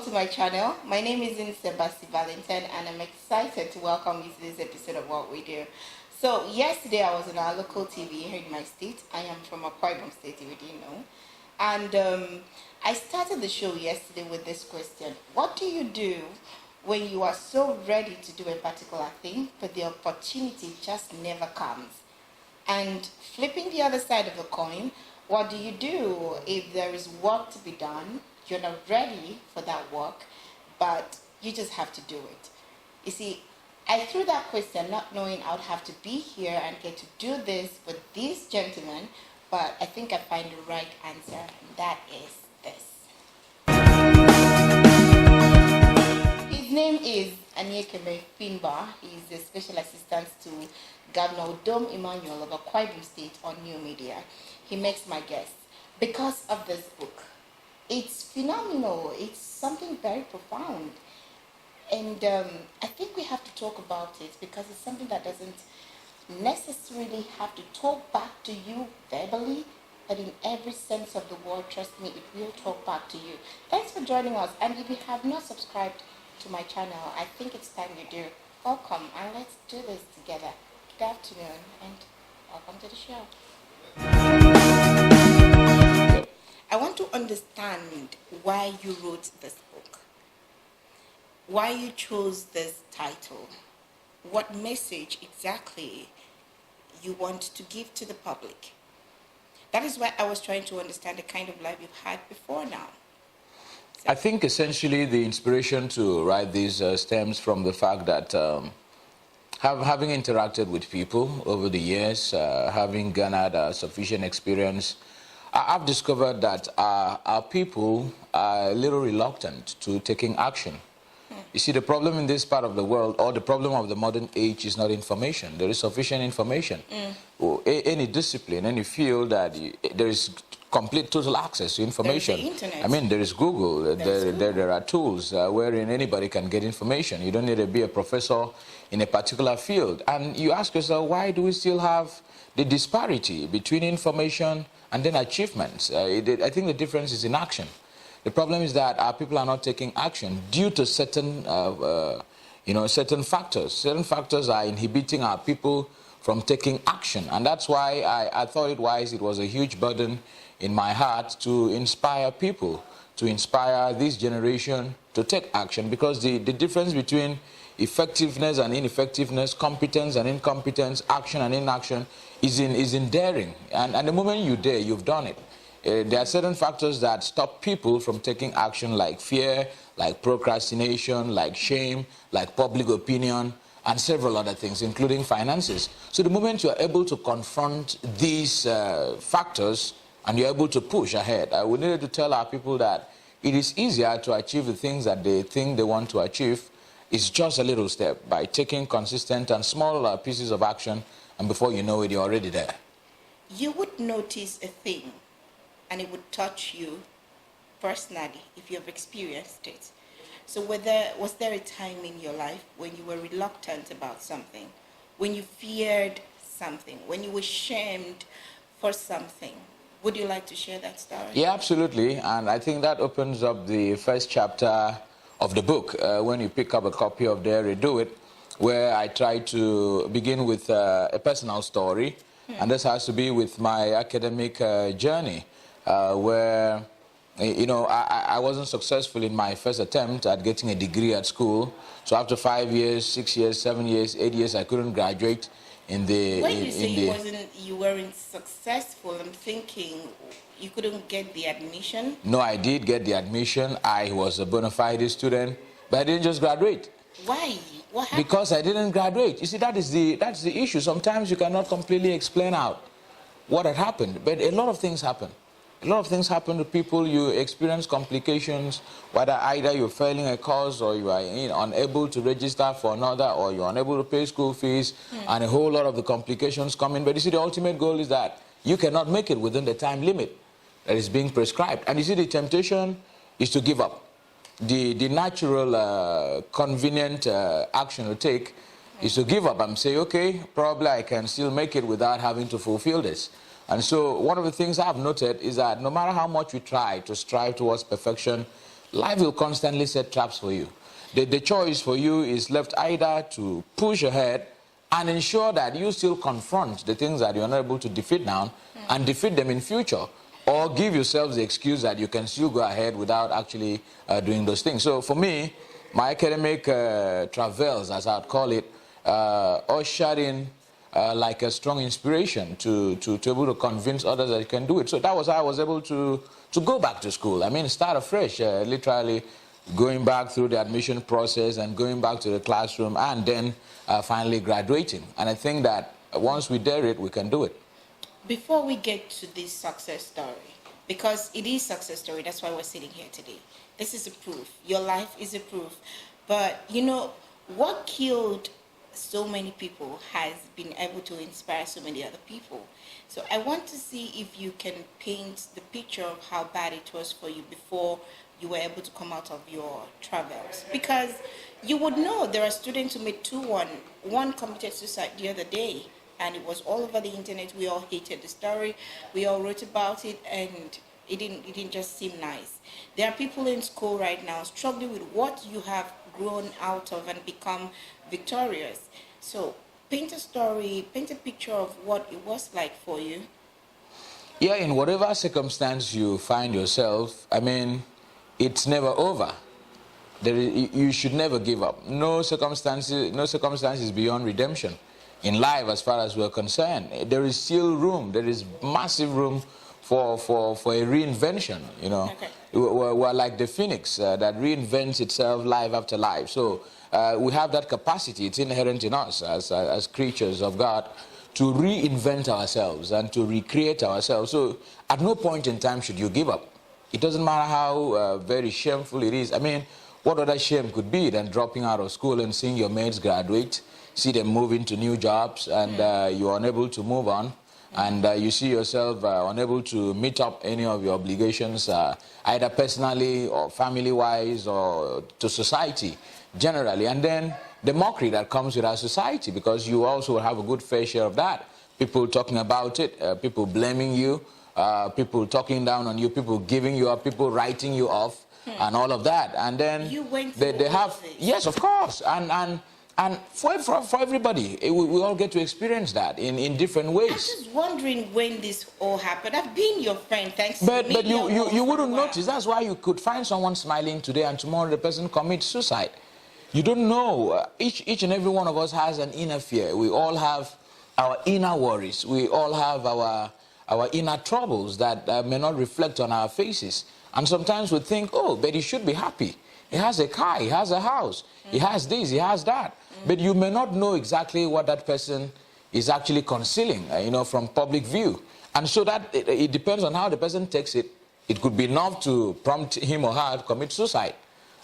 to my channel. My name is NseAbasi Valentine and I'm excited to welcome you to this episode of What We Do. So yesterday I was on our local TV here in my state. I am from Akwa Ibom state, if you didn't know. And I started the show yesterday with this question. What do you do when you are so ready to do a particular thing, but the opportunity just never comes? And flipping the other side of the coin, what do you do if there is work to be done? You're not ready for that work, but you just have to do it. You see, I threw that question not knowing I would have to be here and get to do this with these gentlemen, but I think I find the right answer, and that is this. His name is ANIEKEME Finbarr. He is the Special Assistant to Governor Udom Emmanuel of Akwa Ibom State on New Media. He makes my guest because of this book. It's phenomenal. It's something very profound. And I think we have to talk about it because it's something that doesn't necessarily have to talk back to you verbally, but in every sense of the word, trust me, it will talk back to you. Thanks for joining us. And if you have not subscribed to my channel, I think it's time you do. Welcome, and let's do this together. Good afternoon, and welcome to the show. I want to understand why you wrote this book, why you chose this title, what message exactly you want to give to the public. That is why I was trying to understand the kind of life you've had before now. I think essentially the inspiration to write this stems from the fact that having interacted with people over the years, having garnered sufficient experience, I've discovered that our people are a little reluctant to taking action. You see, the problem in this part of the world, or the problem of the modern age, is not information. There is sufficient information. Any discipline, any field, that there is complete, total access to information. There's the internet. I mean, there is Google. There are tools wherein anybody can get information. You don't need to be a professor in a particular field. And you ask yourself, why do we still have the disparity between information and then achievements? I think the difference is in action. The problem is that our people are not taking action due to certain, certain factors. Certain factors are inhibiting our people from taking action, and that's why I thought it was a huge burden in my heart to inspire people, to inspire this generation to take action, because the difference between effectiveness and ineffectiveness, competence and incompetence, action and inaction is in daring. And the moment you dare, you've done it. There are certain factors that stop people from taking action, like fear, like procrastination, like shame, like public opinion, and several other things, including finances. So the moment you are able to confront these factors and you're able to push ahead, we needed to tell our people that it is easier to achieve the things that they think they want to achieve. It's just a little step by taking consistent and small pieces of action, and before you know it, you're already there. You would notice a thing, and it would touch you personally if you have experienced it. So was there a time in your life when you were reluctant about something, when you feared something, when you were shamed for something? Would you like to share that story? Yeah, absolutely. And I think that opens up the first chapter of the book, when you pick up a copy of DareItDoIt, where I try to begin with a personal story. And this has to be with my academic journey, where I wasn't successful in my first attempt at getting a degree at school. So after 5 years, 6 years, 7 years, 8 years, I couldn't graduate in the... When you say you weren't successful, I'm thinking you couldn't get the admission? No, I did get the admission. I was a bona fide student, but I didn't just graduate. Why? What happened? Because I didn't graduate. You see, that's the issue. Sometimes you cannot completely explain out what had happened, but a lot of things happen. A lot of things happen to people. You experience complications, whether either you're failing a course or you are unable to register for another, or you're unable to pay school fees, and a whole lot of the complications come in. But you see, the ultimate goal is that you cannot make it within the time limit that is being prescribed. And you see, the temptation is to give up. The natural, convenient action to take is to give up and say, okay, probably I can still make it without having to fulfill this. And so one of the things I've noted is that no matter how much we try to strive towards perfection, life will constantly set traps for you. The choice for you is left either to push ahead and ensure that you still confront the things that you're not able to defeat now and defeat them in future, or give yourselves the excuse that you can still go ahead without actually doing those things. So for me, my academic travels, as I'd call it, ushered in like a strong inspiration to be able to convince others that you can do it. So that was how I was able to go back to school. I mean, start afresh, literally going back through the admission process and going back to the classroom and then finally graduating. And I think that once we dare it, we can do it. Before we get to this success story, because it is success story, that's why we're sitting here today. This is a proof. Your life is a proof. But, you know, what killed so many people has been able to inspire so many other people. So I want to see if you can paint the picture of how bad it was for you before you were able to come out of your travels. Because you would know there are students who made 2-1. One committed suicide the other day, and it was all over the internet. We all hated the story. We all wrote about it, and it didn't just seem nice. There are people in school right now struggling with what you have grown out of and become victorious. So paint a story, paint a picture of what it was like for you. Yeah, in whatever circumstance you find yourself, I mean, it's never over. You should never give up. No circumstances beyond redemption. In life, as far as we're concerned, there is still room. There is massive room for a reinvention. You know, okay. We're like the phoenix that reinvents itself life after life. So we have that capacity. It's inherent in us as creatures of God to reinvent ourselves and to recreate ourselves. So at no point in time should you give up. It doesn't matter how very shameful it is. I mean, what other shame could be than dropping out of school and seeing your mates graduate, see them move into new jobs, and you're unable to move on, and you see yourself unable to meet up any of your obligations, either personally or family-wise or to society generally. And then the mockery that comes with our society, because you also have a good fair share of that. People talking about it, people blaming you, people talking down on you, people giving you up, people writing you off, and all of that. And then you went through they have, yes, of course, and for everybody, we all get to experience that in different ways. I'm just wondering when this all happened. I've been your friend, thanks but to But you wouldn't wow. notice. That's why you could find someone smiling today and tomorrow the person commits suicide. You don't know. Each and every one of us has an inner fear. We all have our inner worries. We all have our inner troubles that may not reflect on our faces. And sometimes we think, oh, but he should be happy. He has a car, he has a house, he has this, he has that. But you may not know exactly what that person is actually concealing, you know, from public view. And so that it depends on how the person takes it. It could be enough to prompt him or her to commit suicide.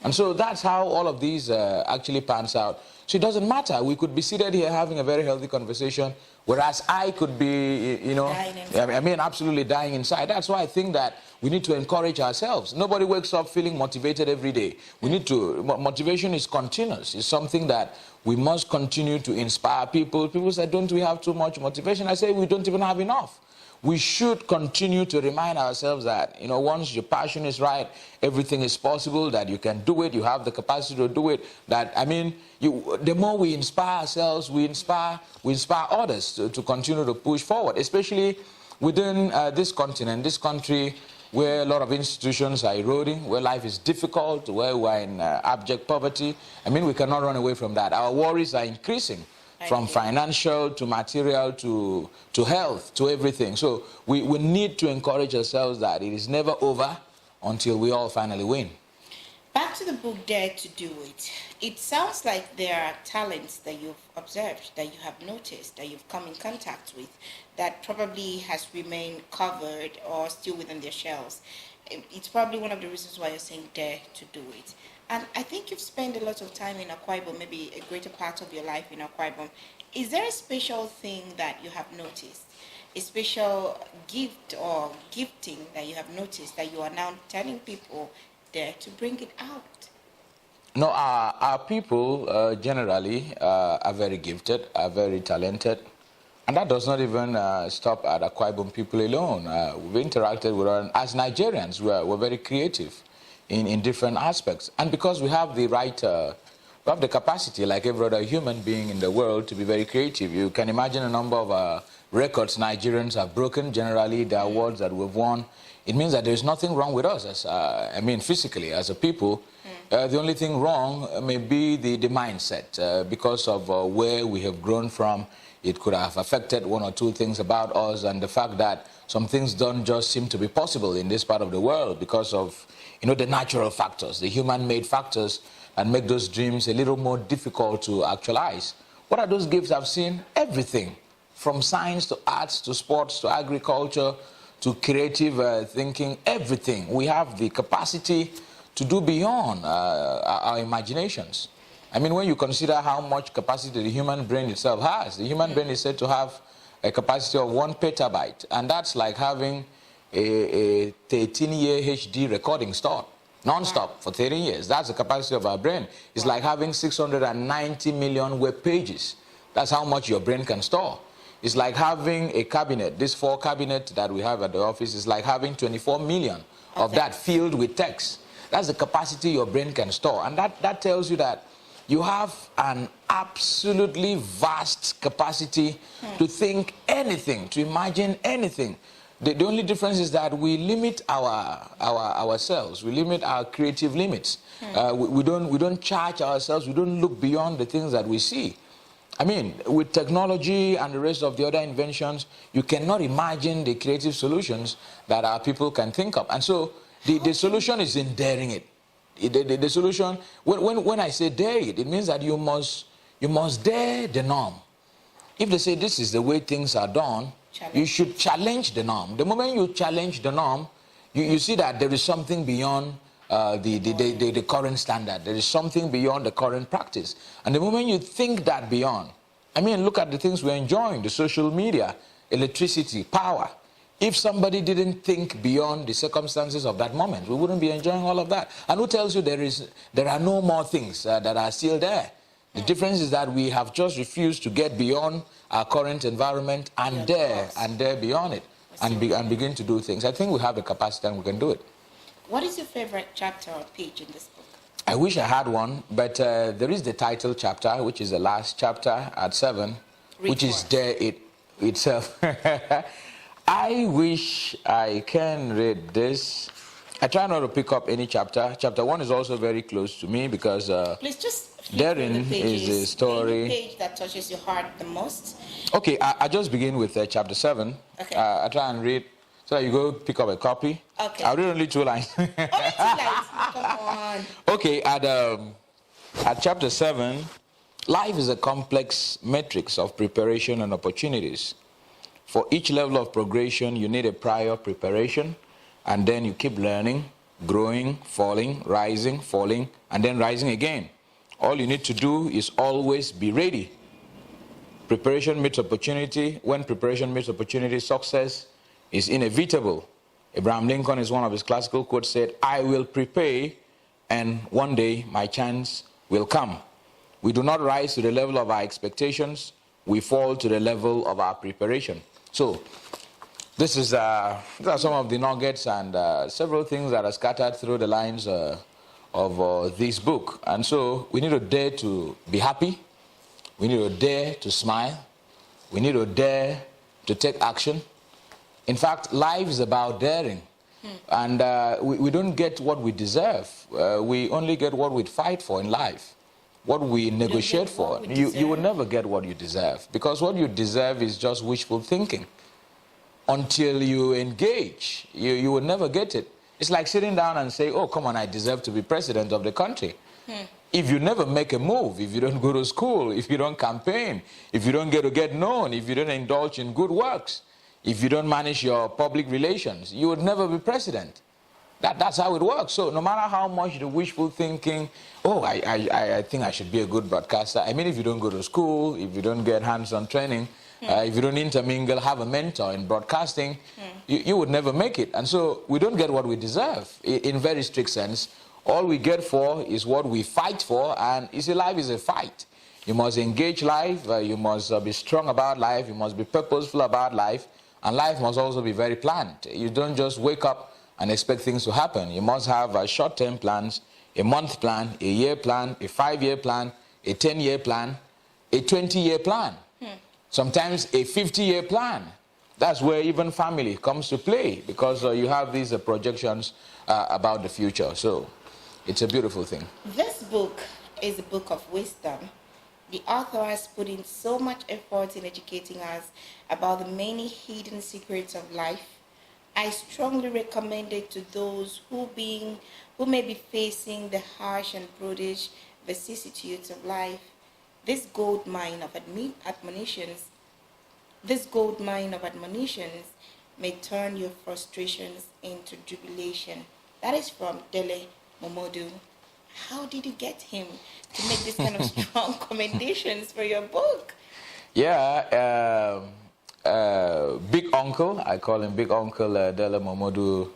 And so that's how all of these actually pans out. So it doesn't matter. We could be seated here having a very healthy conversation, whereas I could be, you know, I mean, absolutely dying inside. That's why I think that we need to encourage ourselves. Nobody wakes up feeling motivated every day. We need to, motivation is continuous. It's something that we must continue to inspire people. People say, don't we have too much motivation? I say, we don't even have enough. We should continue to remind ourselves that, you know, once your passion is right, everything is possible, that you can do it, you have the capacity to do it, that, I mean, the more we inspire ourselves, we inspire others to continue to push forward, especially within this continent, this country, where a lot of institutions are eroding, where life is difficult, where we're in abject poverty. I mean, we cannot run away from that. Our worries are increasing. From financial to material to health to everything. So we need to encourage ourselves that it is never over until we all finally win. Back to the book, Dare to Do It. It sounds like there are talents that you've observed, that you have noticed, that you've come in contact with, that probably has remained covered or still within their shells. It's probably one of the reasons why you're saying dare to do it. And I think you've spent a lot of time in Akwa Ibom, maybe a greater part of your life in Akwa Ibom. Is there a special thing that you have noticed, a special gift or gifting that you have noticed that you are now telling people there to bring it out? No, our people generally are very gifted, are very talented. And that does not even stop at Akwa Ibom people alone. We've interacted with, as Nigerians, we're very creative. in different aspects. And because we have the right, we have the capacity, like every other human being in the world, to be very creative. You can imagine a number of records Nigerians have broken, generally the awards that we've won. It means that there's nothing wrong with us, as, I mean, physically, as a people. The only thing wrong may be the mindset. Because of where we have grown from, it could have affected one or two things about us, and the fact that some things don't just seem to be possible in this part of the world because of, you know, the natural factors, the human-made factors, and make those dreams a little more difficult to actualize. What are those gifts I've seen? Everything, from science to arts to sports to agriculture to creative thinking, everything. We have the capacity to do beyond our imaginations. I mean, when you consider how much capacity the human brain itself has, the human brain is said to have a capacity of 1 petabyte, and that's like having a 13-year HD recording stored, non-stop, for 13 years. That's the capacity of our brain. It's like having 690 million web pages. That's how much your brain can store. It's like having a cabinet. This 4 cabinet that we have at the office is like having 24 million of that filled with text. That's the capacity your brain can store. And that tells you that you have an absolutely vast capacity to think anything, to imagine anything. The only difference is that we limit ourselves. We limit our creative limits. We don't charge ourselves. We don't look beyond the things that we see. I mean, with technology and the rest of the other inventions, you cannot imagine the creative solutions that our people can think of. And so the solution is in daring it. The solution, when I say dare it, it means that you must dare the norm. If they say this is the way things are done, you should challenge the norm. The moment you challenge the norm, you see that there is something beyond the current standard. There is something beyond the current practice. And the moment you think that beyond, I mean, look at the things we're enjoying, the social media, electricity, power. If somebody didn't think beyond the circumstances of that moment, we wouldn't be enjoying all of that. And who tells you there are no more things that are still there? The difference is that we have just refused to get beyond our current environment and dare beyond it and begin to do things. I think we have the capacity and we can do it. What is your favorite chapter or page in this book? I wish I had one, but there is the title chapter, which is the last chapter at 7, which is Dare It itself. I wish I can read this. I try not to pick up any chapter. Chapter 1 is also very close to me because please just therein is a story. Any page that touches your heart the most. Okay, I just begin with chapter 7. Okay. I try and read. So you go pick up a copy. Okay. I'll read only 2 lines. Only 2 lines. Come on. Okay, at chapter 7, life is a complex matrix of preparation and opportunities. For each level of progression, you need a prior preparation, and then you keep learning, growing, falling, rising, falling, and then rising again. All you need to do is always be ready. Preparation meets opportunity. When preparation meets opportunity, success is inevitable. Abraham Lincoln, is one of his classical quotes, said, "I will prepare, and one day my chance will come." We do not rise to the level of our expectations. We fall to the level of our preparation. So, these are some of the nuggets and several things that are scattered through the lines of this book. And so, we need to dare to be happy. We need to dare to smile. We need to dare to take action. In fact, life is about daring. And we don't get what we deserve. We only get what we fight for in life, what we negotiate for. You will never get what you deserve, because what you deserve is just wishful thinking. Until you engage, you will never get it. It's like sitting down and say, "Oh, come on, I deserve to be president of the country." If you never make a move, if you don't go to school, if you don't campaign, if you don't get known, if you don't indulge in good works, if you don't manage your public relations, you would never be president. That's how it works. So no matter how much the wishful thinking, "Oh, I think I should be a good broadcaster." I mean, if you don't go to school, if you don't get hands-on training, if you don't intermingle, have a mentor in broadcasting, you would never make it. And so we don't get what we deserve in very strict sense. All we get for is what we fight for, and you see, life is a fight. You must engage life, you must be strong about life, you must be purposeful about life, and life must also be very planned. You don't just wake up and expect things to happen. You must have short-term plans, a month plan, a year plan, a 5-year plan, a 10-year plan, a 20-year plan, sometimes a 50-year plan. That's where even family comes to play, because you have these projections about the future. So it's a beautiful thing. This book is a book of wisdom. The author has put in so much effort in educating us about the many hidden secrets of life. I strongly recommend it to those who may be facing the harsh and brutish vicissitudes of life. This gold mine of admonitions may turn your frustrations into jubilation. That is from Dele Momodu. How did you get him to make this kind of strong commendations for your book? Yeah, Big Uncle, I call him Big Uncle Dele Momodu,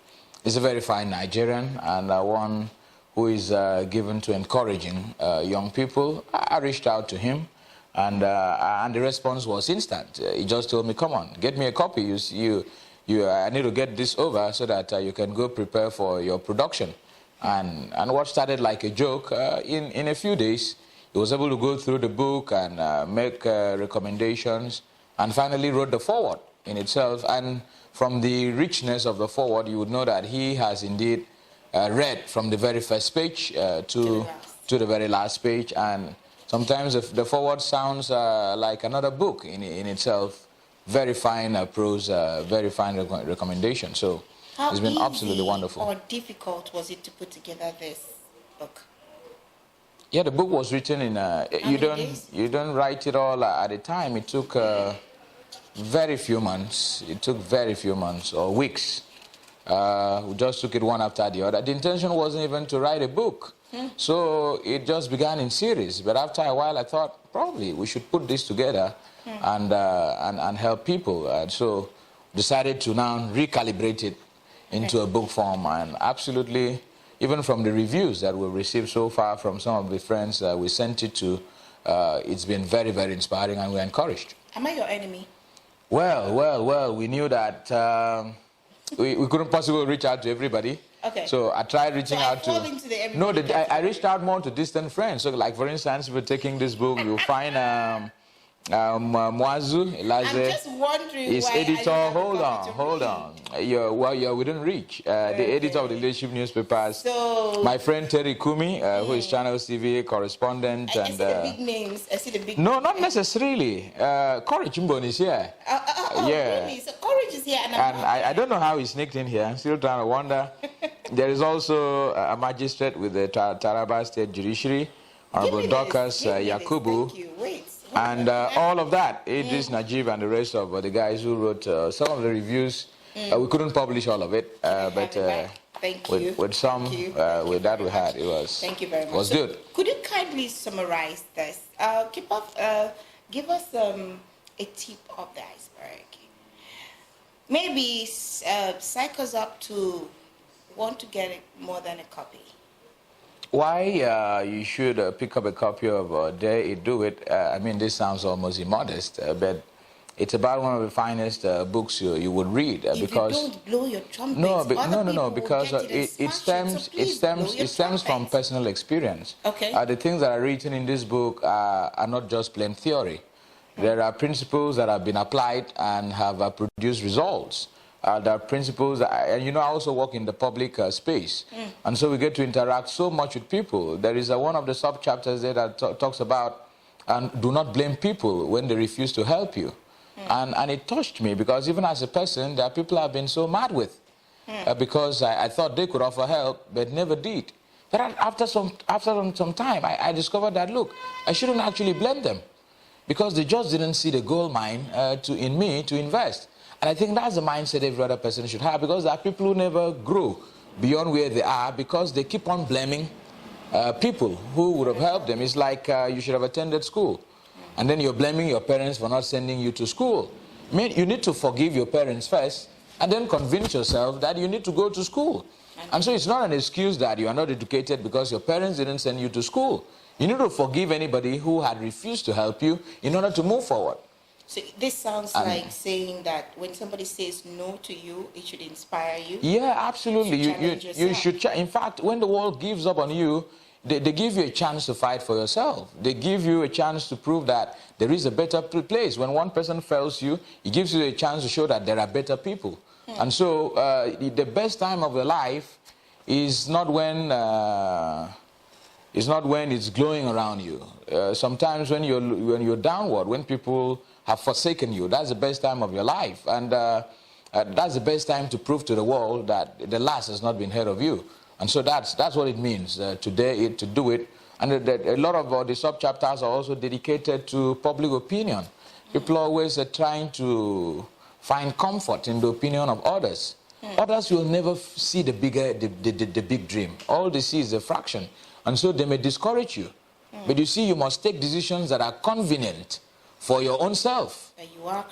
is a very fine Nigerian, and one who is given to encouraging young people. I reached out to him, and the response was instant. He just told me, come on, get me a copy. I need to get this over so that you can go prepare for your production. And what started like a joke, in a few days, he was able to go through the book and make recommendations, and finally wrote the foreword in itself. And from the richness of the foreword, you would know that he has indeed read from the very first page to the very last page. And sometimes the foreword sounds like another book in itself. Very fine prose, very fine recommendation. So it's been absolutely wonderful. How easy or difficult was it to put together this book? Yeah, the book was written in. You don't write it all at a time. It took very few months. It took very few months or weeks. We just took it one after the other. The intention wasn't even to write a book, so it just began in series. But after a while, I thought probably we should put this together and help people. And so decided to now recalibrate it into a book form. And absolutely, even from the reviews that we've received so far from some of the friends we sent it to, it's been very, very inspiring, and we're encouraged. Am I your enemy? Well, we knew that we couldn't possibly reach out to everybody. Okay. So I tried reaching out to... I reached out more to distant friends. So like, for instance, if we're taking this book, you'll find Mwazu, I'm just wondering his why editor. Hold on. You're within reach. The editor of the leadership newspapers. So, my friend Terry Kumi, who is Channel TV correspondent. I see the big names. I see the big. No, not necessarily. Courage Mbon is here. Yeah. Really? So Courage is here, and I don't know how he sneaked in here. I'm still trying to wonder. There is also a magistrate with the Taraba State Judiciary, Honorable Dorcas Yakubu. Thank you. Wait. And all of that, Idris Najib and the rest of the guys who wrote some of the reviews. We couldn't publish all of it, but with some, with that we had, it was. Thank you very much. Was good. Could you kindly summarize this? Give us a tip of the iceberg. Maybe psych us up to want to get more than a copy. Why you should pick up a copy of DareItDoIt. I mean, this sounds almost immodest, but it's about one of the finest books you would read. Because you don't blow your trumpet. No, because it stems from personal experience. Okay. The things that are written in this book are not just plain theory. There are principles that have been applied and have produced results. There are principles, and you know, I also work in the public space, and so we get to interact so much with people. There is one of the sub-chapters there that talks about, do not blame people when they refuse to help you. And it touched me, because even as a person, there are people I've been so mad with, because I thought they could offer help, but never did. But after some time, I discovered that, look, I shouldn't actually blame them, because they just didn't see the gold mine in me to invest. And I think that's the mindset every other person should have, because there are people who never grow beyond where they are because they keep on blaming people who would have helped them. It's like you should have attended school, and then you're blaming your parents for not sending you to school. I mean, you need to forgive your parents first, and then convince yourself that you need to go to school. And so it's not an excuse that you are not educated because your parents didn't send you to school. You need to forgive anybody who had refused to help you in order to move forward. So this sounds like saying that when somebody says no to you, it should inspire you. Yeah, absolutely. You should. In fact, when the world gives up on you, they give you a chance to fight for yourself. They give you a chance to prove that there is a better place. When one person fails you, it gives you a chance to show that there are better people. And so the best time of your life is not when it's glowing around you. Sometimes when you're downward, when people have forsaken you, that's the best time of your life. And that's the best time to prove to the world that the last has not been heard of you. And so that's what it means, to dare it, to do it. And a lot of the sub-chapters are also dedicated to public opinion. People always are trying to find comfort in the opinion of others. Others will never see the big dream. All they see is a fraction. And so they may discourage you. But you see, you must take decisions that are convenient for your own self.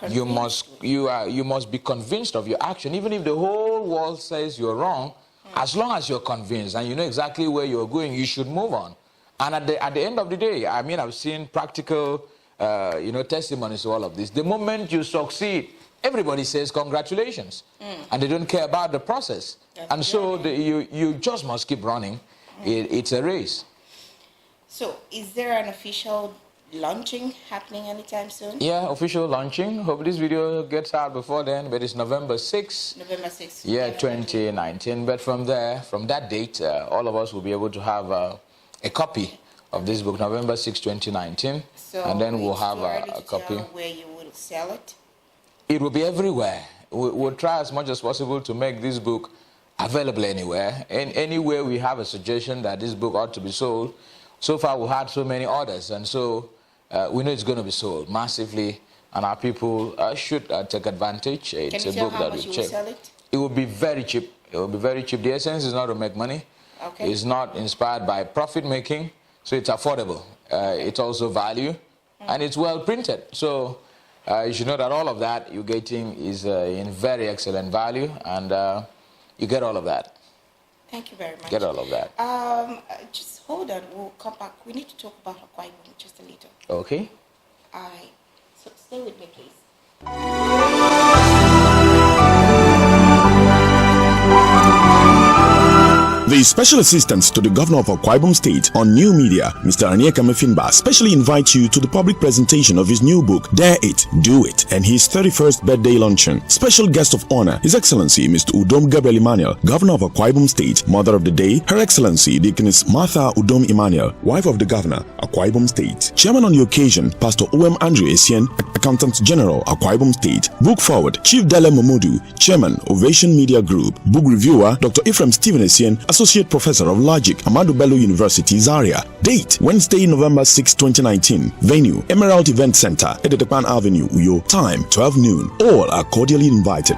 You must be convinced of your action. Even if the whole world says you're wrong, as long as you're convinced and you know exactly where you're going, you should move on. And at the end of the day, I mean, I've seen practical testimonies to all of this. The moment you succeed, everybody says congratulations. And they don't care about the process. And so you just must keep running. It's a race. So is there an official launching happening anytime soon? Yeah, official launching. Hope this video gets out before then, but it's November 6th. November 6th. Yeah, 2019. But from that date, all of us will be able to have a copy of this book, November 6, 2019. So and then we'll have a copy. Where you will sell it? It will be everywhere. We'll try as much as possible to make this book available anywhere. And anywhere we have a suggestion that this book ought to be sold. So far, we had so many orders, and so we know it's going to be sold massively, and our people should take advantage. It's Can you tell how much you will sell it? It will be very cheap. It will be very cheap. The essence is not to make money. Okay. It's not inspired by profit making, so it's affordable. It's also value, and it's well printed. So you should know that all of that you're getting is in very excellent value, and you get all of that. Thank you very much. Get all of that. Just hold on. We'll come back. We need to talk about Akwa Ibom just a little. Okay. All right. So stay with me, please. The special assistant to the governor of Akwa Ibom State on new media, Mr. ANIEKEME Finbarr, specially invites you to the public presentation of his new book, Dare It, Do It, and his 31st birthday luncheon. Special guest of honor, His Excellency Mr. Udom Emmanuel, governor of Akwa Ibom State. Mother of the day, Her Excellency Deaconess Martha Udom Emmanuel, wife of the governor, Akwa Ibom State. Chairman on the occasion, Pastor O.M. Andre Essien, Accountant General, Akwa Ibom State. Book forward, Chief Dele Momodu, Chairman, Ovation Media Group. Book reviewer, Dr. Ephraim Stephen Essien, Associate Professor of Logic, Ahmadu Bello University, Zaria. Date, Wednesday, November 6, 2019. Venue, Emerald Event Center, Edetepan Avenue, Uyo. Time, 12 noon. All are cordially invited.